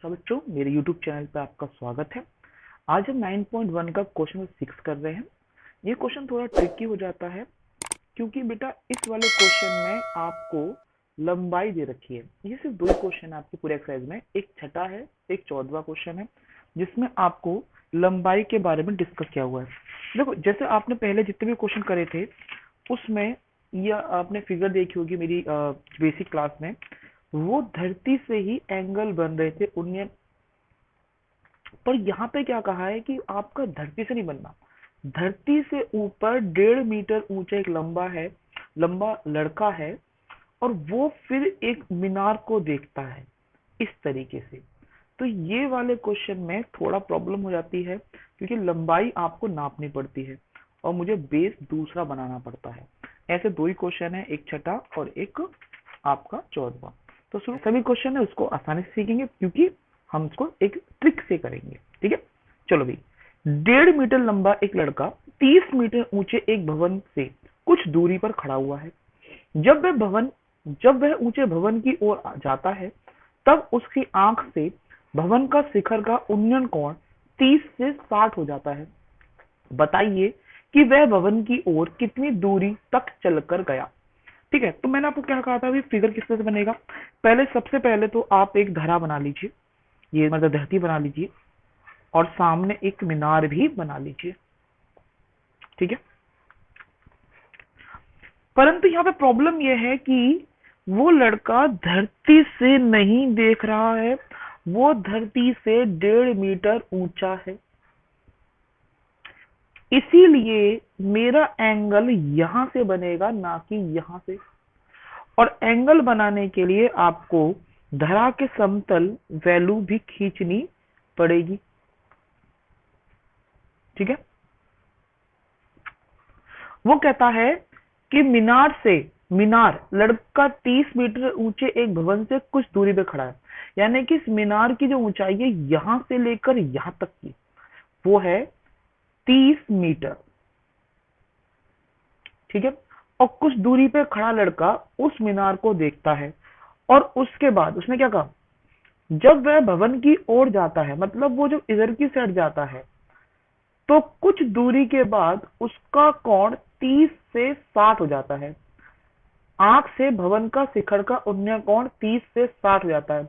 तो बच्चों मेरे YouTube चैनल पे आपका स्वागत है। आज हम 9.1 का क्वेश्चन 6 कर रहे हैं। ये क्वेश्चन थोड़ा ट्रिकी हो जाता है क्योंकि बेटा इस वाले क्वेश्चन में आपको लंबाई दे रखी है। ये सिर्फ दो ही क्वेश्चन है आपके पूरे एक्सरसाइज में, एक छठा है, एक 14वां क्वेश्चन है जिसमें आपको लंबाई के बारे में डिस्कस किया हुआ है। देखो जैसे आपने पहले जितने भी क्वेश्चन करे थे उसमें या आपने फिगर देखी होगी मेरी बेसिक क्लास में, वो धरती से ही एंगल बन रहे थे उन्हें। पर यहाँ पे क्या कहा है कि आपका धरती से नहीं बनना, धरती से ऊपर 1.5 मीटर ऊंचा एक लंबा लड़का है और वो फिर एक मीनार को देखता है इस तरीके से। तो ये वाले क्वेश्चन में थोड़ा प्रॉब्लम हो जाती है क्योंकि लंबाई आपको नापनी पड़ती है और मुझे बेस दूसरा बनाना पड़ता है। ऐसे दो ही क्वेश्चन है, एक छठा और एक आपका 14वां। तो सभी क्वेश्चन है उसको आसानी से सीखेंगे क्योंकि हम इसको एक ट्रिक से करेंगे। ठीक है, चलो भाई। 1.5 मीटर लंबा एक लड़का 30 मीटर ऊंचे एक भवन से कुछ दूरी पर खड़ा हुआ है। जब वह ऊंचे भवन की ओर जाता है तब उसकी आंख से भवन का शिखर का उन्नयन कोण 30 से 60 हो जाता है। बताइए कि वह भवन की ओर कितनी दूरी तक चलकर गया। ठीक है, तो मैंने आपको क्या कहा था अभी फिगर किस तरह से बनेगा। सबसे पहले तो आप एक धरा बना लीजिए, ये मतलब धरती बना लीजिए और सामने एक मीनार भी बना लीजिए। ठीक है, परंतु यहाँ पे प्रॉब्लम यह है कि वो लड़का धरती से नहीं देख रहा है, वो धरती से 1.5 मीटर ऊंचा है। इसीलिए मेरा एंगल यहां से बनेगा ना कि यहां से। और एंगल बनाने के लिए आपको धरा के समतल वैल्यू भी खींचनी पड़ेगी। ठीक है, वो कहता है कि मीनार लड़का 30 मीटर ऊंचे एक भवन से कुछ दूरी पे खड़ा है, यानी कि इस मीनार की जो ऊंचाई है यहां से लेकर यहां तक की वो है 30 मीटर। ठीक है, और कुछ दूरी पे खड़ा लड़का उस मीनार को देखता है और उसके बाद उसने क्या कहा, जब वह भवन की ओर जाता है, मतलब वो जब इधर की साइड जाता है तो कुछ दूरी के बाद उसका कोण 30 से 60 हो जाता है। आंख से भवन का शिखर का उन्नयन कोण 30 से 60 हो जाता है।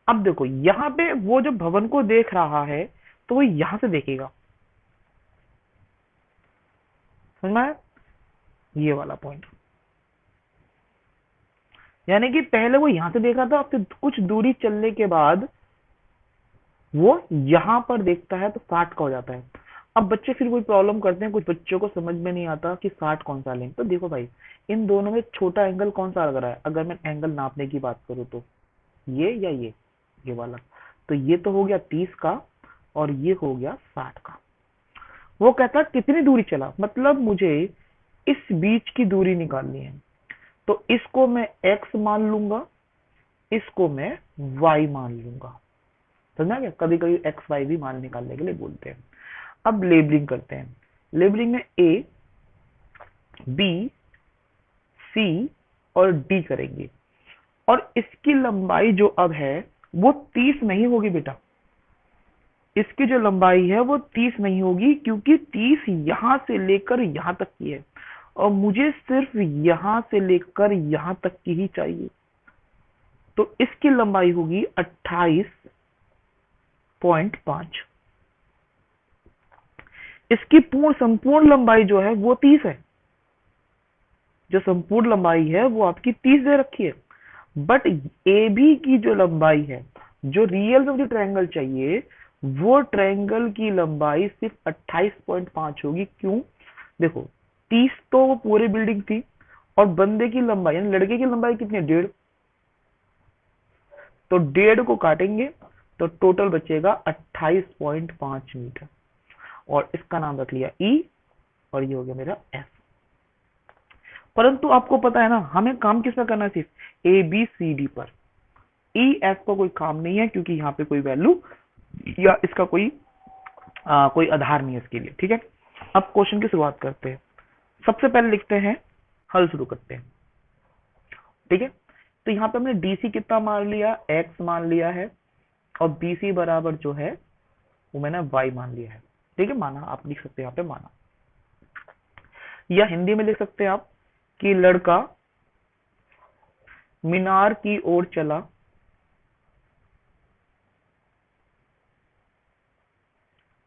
अब देखो यहाँ पे वो जब भवन को देख रहा है तो वो यहां से देखेगा, समझ में आया ये वाला पॉइंट। यानी कि पहले वो यहां से देख रहा था, फिर कुछ दूरी चलने के बाद वो यहां पर देखता है तो 60 का हो जाता है। अब बच्चे फिर कोई प्रॉब्लम करते हैं, कुछ बच्चों को समझ में नहीं आता कि 60 कौन सा लें। तो देखो भाई, इन दोनों में छोटा एंगल कौन सा लग रहा है, अगर मैं एंगल नापने की बात करूं तो ये या ये वाला। तो ये तो हो गया 30 का और ये हो गया 60 का। वो कहता कितनी दूरी चला, मतलब मुझे इस बीच की दूरी निकालनी है। तो इसको मैं x मान लूंगा, इसको मैं y मान लूंगा। समझा क्या, कभी कभी एक्स वाई भी मान निकालने के लिए बोलते हैं। अब लेबलिंग करते हैं। लेबलिंग में ए, बी, सी और डी करेंगे। और इसकी लंबाई जो अब है वो 30 नहीं होगी बेटा, इसकी जो लंबाई है वो 30 नहीं होगी क्योंकि 30 यहां से लेकर यहां तक की है और मुझे सिर्फ यहां से लेकर यहां तक की ही चाहिए। तो इसकी लंबाई होगी 28.5। इसकी संपूर्ण लंबाई जो है वो 30 है, जो संपूर्ण लंबाई है वो आपकी 30 दे रखी है। बट ए बी की जो लंबाई है, जो रियल में मुझे ट्रायंगल चाहिए, वो ट्रायंगल की लंबाई सिर्फ 28.5 होगी। क्यों, देखो 30 तो वो पूरी बिल्डिंग थी और बंदे की लंबाई यानी लड़के की लंबाई कितनी है, 1.5। तो 1.5 को काटेंगे तो टोटल बचेगा 28.5 मीटर और इसका नाम रख लिया ई और ये हो गया मेरा एफ। परंतु आपको पता है ना हमें काम किस पर करना है, सिर्फ ए बी सी डी पर। ई एफ का कोई काम नहीं है क्योंकि यहाँ पे कोई वैल्यू या इसका कोई आधार नहीं है इसके लिए। ठीक है, अब क्वेश्चन की शुरुआत करते हैं। सबसे पहले लिखते हैं, हल शुरू करते हैं। ठीक है, तो यहाँ पे हमने डीसी कितना मान लिया, एक्स मान लिया है और BC बराबर जो है वो मैंने y मान लिया है। ठीक है, माना, आप लिख सकते हैं यहाँ पे माना, या हिंदी में लिख सकते हैं आप कि लड़का मीनार की ओर चला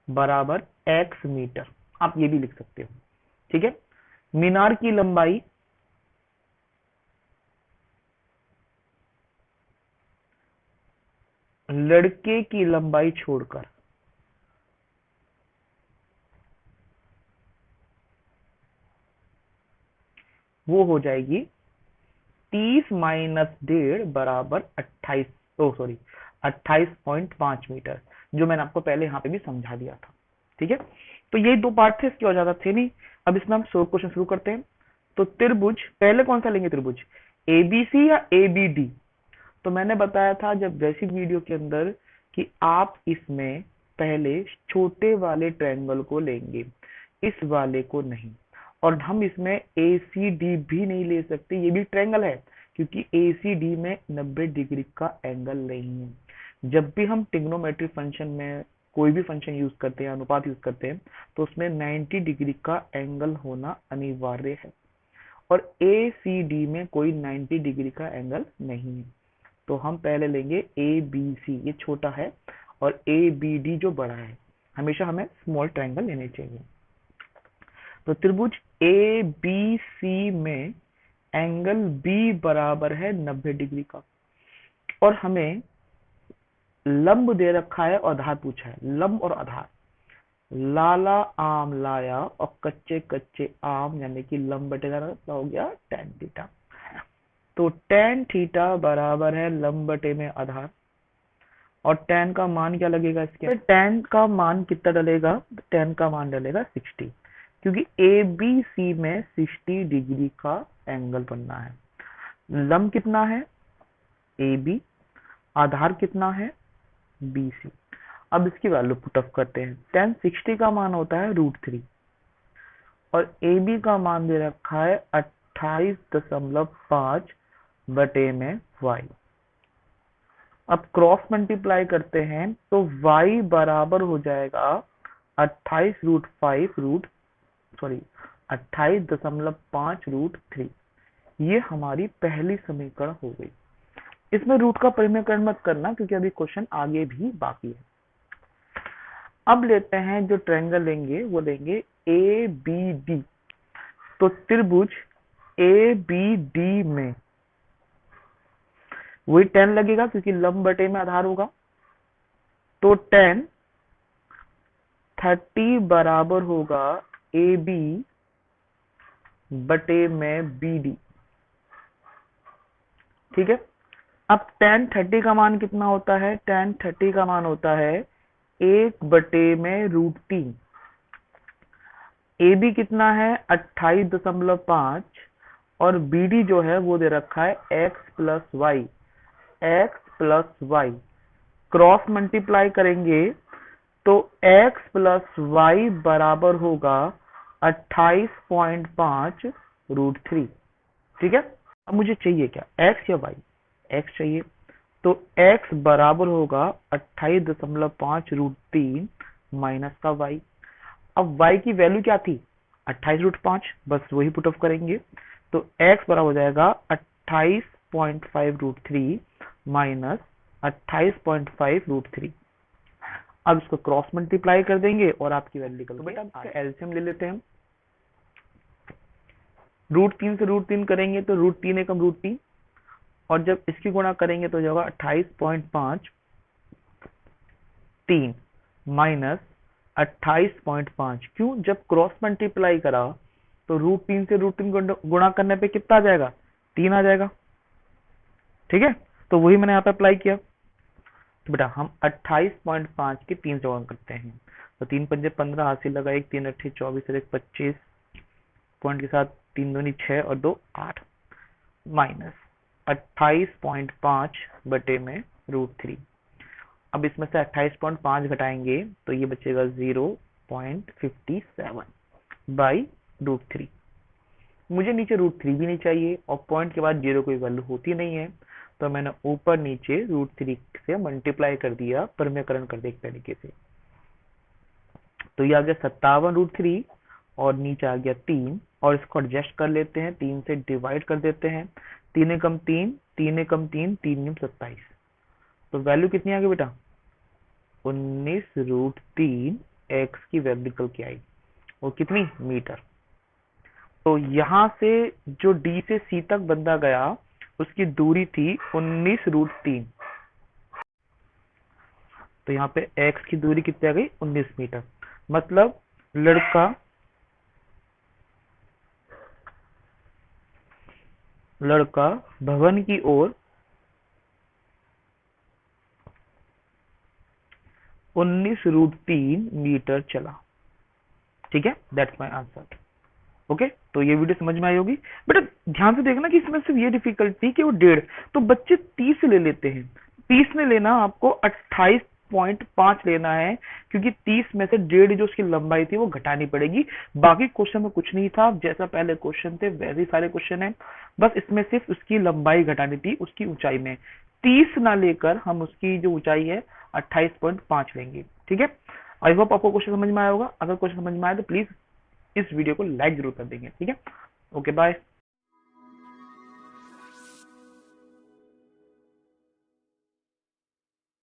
बराबर x मीटर, आप ये भी लिख सकते हो। ठीक है, मीनार की लंबाई लड़के की लंबाई छोड़कर वो हो जाएगी 30 माइनस 1.5 बराबर 28, ओ सॉरी 28.5 मीटर, जो मैंने आपको पहले यहाँ पे भी समझा दिया था। ठीक है, तो ये दो पार्ट थे, इसके और ज्यादा थे नहीं। अब इसमें हम क्वेश्चन शुरू करते हैं। तो त्रिभुज पहले कौन सा लेंगे, त्रिभुज एबीसी या एबीडी? तो मैंने बताया था जब बेसिक वीडियो के अंदर कि आप इसमें पहले छोटे वाले ट्रायंगल को लेंगे, इस वाले को नहीं। और हम इसमें ACD भी नहीं ले सकते, ये भी ट्रायंगल है, क्योंकि ACD में 90 डिग्री का एंगल नहीं है। जब भी हम ट्रिग्नोमेट्री फंक्शन में कोई भी फंक्शन यूज करते हैं, अनुपात यूज करते हैं, तो उसमें 90 डिग्री का एंगल होना अनिवार्य है, और ACD में कोई 90 डिग्री का एंगल नहीं है। तो हम पहले लेंगे ABC, ये छोटा है, और ABD जो बड़ा है। हमेशा हमें स्मॉल ट्रायंगल लेने चाहिए। तो त्रिभुज ABC में एंगल B बराबर है 90 डिग्री का, और हमें लंब दे रखा है और आधार पूछा है। लंब और आधार, लाला आम लाया और कच्चे कच्चे आम, यानी कि लंब बटे हो गया tan थीटा। तो tan थीटा बराबर है लंब बटे में आधार, और tan का मान क्या लगेगा इसके, tan का मान कितना डलेगा, tan का मान डलेगा 60, क्योंकि ABC में 60 डिग्री का एंगल बनना है। लंब कितना है AB, आधार कितना है BC। अब इसकी वैल्यू पुट अप करते हैं। tan 60 का मान होता है √3, और AB का मान दे रखा है 28.5 बटे में y। अब क्रॉस मल्टीप्लाई करते हैं तो y बराबर हो जाएगा 28.5 ये हमारी पहली समीकरण हो गई। इसमें रूट का परिमेयकरण मत करना, क्योंकि अभी क्वेश्चन आगे भी बाकी है। अब लेते हैं जो ट्रायंगल लेंगे वो लेंगे ABD। तो त्रिभुज ABD में वही tan लगेगा, क्योंकि लंब बटे में आधार होगा। तो tan 30 बराबर होगा AB बटे में BD। ठीक है, अब tan 30 का मान कितना होता है, tan 30 का मान होता है 1 बटे में √3। AB कितना है 28.5, और BD जो है वो दे रखा है x plus y. Cross multiply करेंगे तो x प्लस वाई बराबर होगा 28.5 √3। ठीक है, अब मुझे चाहिए क्या, x या y? x चाहिए, तो x बराबर होगा 28.5 √3 माइनस का y। अब y की वैल्यू क्या थी 28 √5, बस वही पुट ऑफ करेंगे। तो x बराबर हो जाएगा 28.5 √3 माइनस 28.5 √3। अब इसको क्रॉस मल्टीप्लाई कर देंगे और आपकी वैल्यू निकल गई। बेटा इसका एलसीएम ले लेते हैं हम। √3 से √3 करेंगे तो √3 एकम √3, और जब इसकी गुणा करेंगे तो जाएगा 28.5 3 माइनस 28.5। क्यों, जब क्रॉस मल्टीप्लाई करा तो √3 से √3 गुणा करने पे कितना आ जाएगा, 3 आ जाएगा। ठीक है, तो वही मैंने यहाँ पे अप्लाई किया। तो बेटा हम 28.5 के 3 से गुणा करते हैं, तो 3 पंजे 15, हाथ से लगा 1, 3 अट्ठे 24 और 1 25, पॉइंट के साथ 3 दूनी 6 और 2 8, माइनस 28.5 बटे में √3। अब इसमें से 28.5 घटाएंगे तो ये बचेगा 0.57 बाई √3। मुझे नीचे √3 भी नहीं चाहिए, और पॉइंट के बाद 0 कोई वैल्यू होती नहीं है, तो मैंने ऊपर नीचे √3 से मल्टीप्लाई कर दिया, परमीकरण कर दिया एक तरीके से। तो ये आ गया 57√3 और नीचे आ गया 3, और इसको एडजस्ट कर लेते हैं, 3 से डिवाइड कर देते हैं। 3 एकम 3, 3 एकम 3, 3 एकम 27। तो वैल्यू कितनी आ गई बेटा? 19√3 एक्स की वैल्यू निकल के आई, और कितनी? मीटर। तो यहां से जो डी से सी तक बंदा गया उसकी दूरी थी 19√3। तो यहाँ पे एक्स की दूरी कितनी आ गई? 19 मीटर। मतलब लड़का भवन की ओर 19√3 मीटर चला। ठीक है, दैट्स माय आंसर। ओके, तो ये वीडियो समझ में आई होगी। बेटा ध्यान से देखना कि इसमें सिर्फ ये डिफिकल्टी कि वो 1.5, तो बच्चे 30 ले लेते हैं। 30 में लेना आपको 28.5 लेना है, क्योंकि 30 में से 1.5 जो उसकी लंबाई थी वो घटानी पड़ेगी। बाकी क्वेश्चन में कुछ नहीं था, जैसा पहले क्वेश्चन थे वैसे ही सारे क्वेश्चन है, बस इसमें सिर्फ उसकी लंबाई घटानी थी उसकी ऊंचाई में। 30 ना लेकर हम उसकी जो ऊंचाई है 28.5 लेंगे। ठीक है, आई होप आपको क्वेश्चन समझ में आया होगा। अगर क्वेश्चन समझ में आया तो प्लीज इस वीडियो को लाइक जरूर कर देंगे। ठीक है, ओके बाय।